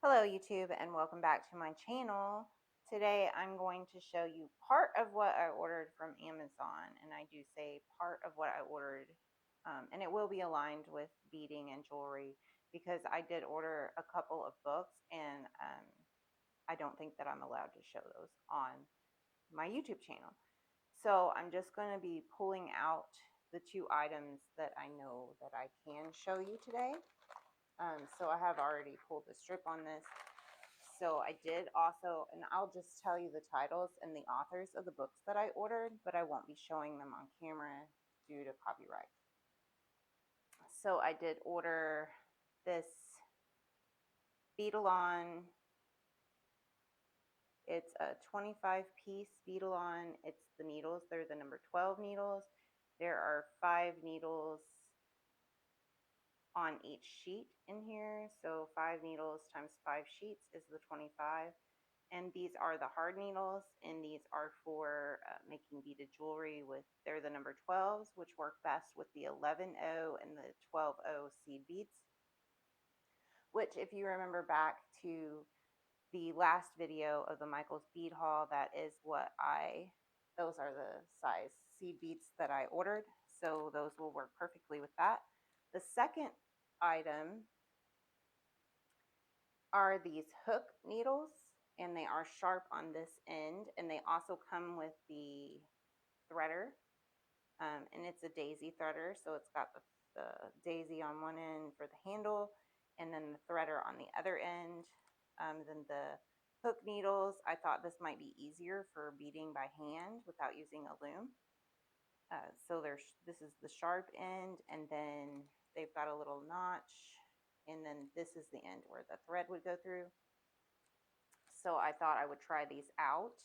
Hello YouTube and welcome back to my channel. Today I'm going to show you part of what I ordered from Amazon, and I do say part of what I ordered, and it will be aligned with beading and jewelry because I did order a couple of books, and I don't think that I'm allowed to show those on my YouTube channel. So I'm just going to be pulling out the two items that I know that I can show you today. So I have already pulled the strip on this. So I did also, and I'll just tell you the titles and the authors of the books that I ordered, but I won't be showing them on camera due to copyright. So I did order this Beadalon. It's a 25-piece Beadalon. It's the needles. They're the number 12 needles. There are 5 needles on each sheet in here. So 5 needles times 5 sheets is the 25. And these are the hard needles, and these are for making beaded jewelry with, they're the number 12s, which work best with the 11-0 and the 12-0 seed beads, which if you remember back to the last video of the Michael's bead haul, that is what those are the size seed beads that I ordered. So those will work perfectly with that. The second item are these hook needles, and they are sharp on this end, and they also come with the threader, and it's a daisy threader, so it's got the daisy on one end for the handle and then the threader on the other end. Then the hook needles, I thought this might be easier for beading by hand without using a loom. So this is the sharp end, and then they've got a little notch, and then this is the end where the thread would go through. So I thought I would try these out.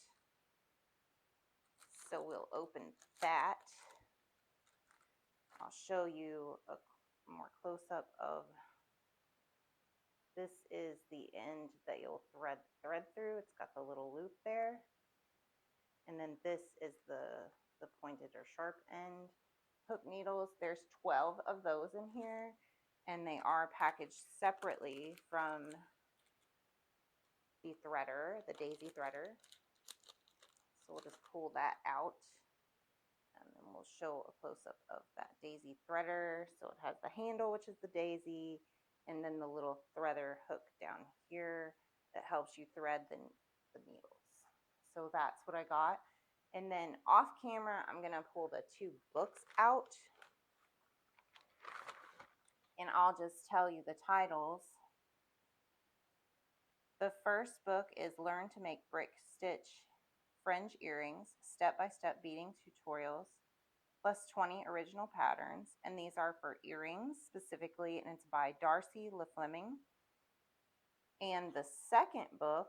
So we'll open that. I'll show you a more close-up of, this is the end that you'll thread through. It's got the little loop there. And then this is the pointed or sharp end hook needles. There's 12 of those in here, and they are packaged separately from the threader, the daisy threader. So we'll just pull that out, and then we'll show a close-up of that daisy threader. So it has the handle, which is the daisy, and then the little threader hook down here that helps you thread the needles. So that's what I got. And then off camera, I'm gonna pull the two books out, and I'll just tell you the titles. The first book is Learn to Make Brick Stitch Fringe Earrings, Step-by-Step Beading Tutorials, plus 20 original patterns, and these are for earrings specifically, and it's by Darcy Fleming. And the second book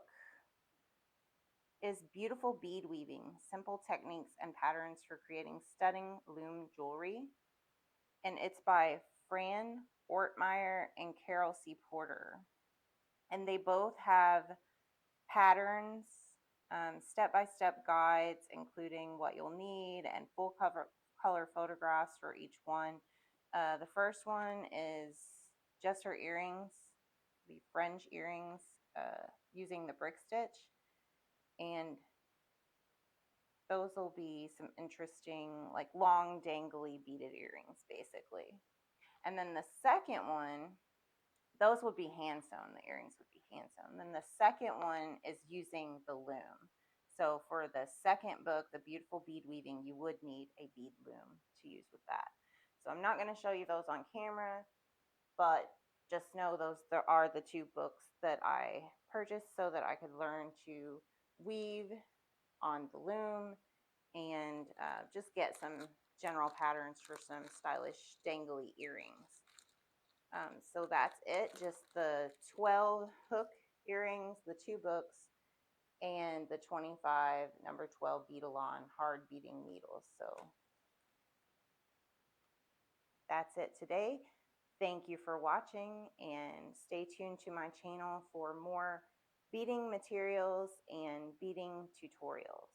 is Beautiful Bead Weaving, Simple Techniques and Patterns for Creating Stunning Loom Jewelry, and it's by Fran Ortmeyer and Carol C Porter. And they both have patterns, step-by-step guides, including what you'll need, and full color photographs for each one. The first one is just her earrings, the Fringe earrings, using the brick stitch, and those will be some interesting, like long dangly beaded earrings basically. And then the second one, those would be hand sewn. The earrings would be hand sewn. Then the second one is using the loom. So for the second book, the Beautiful Bead Weaving, you would need a bead loom to use with that. So I'm not going to show you those on camera, but just know there are the two books that I purchased so that I could learn to weave on the loom and just get some general patterns for some stylish dangly earrings. So that's it, just the 12 hook earrings, the two books, and the 25 number 12 Beadalon hard beading needles. So that's it today. Thank you for watching, and stay tuned to my channel for more beading materials and beading tutorials.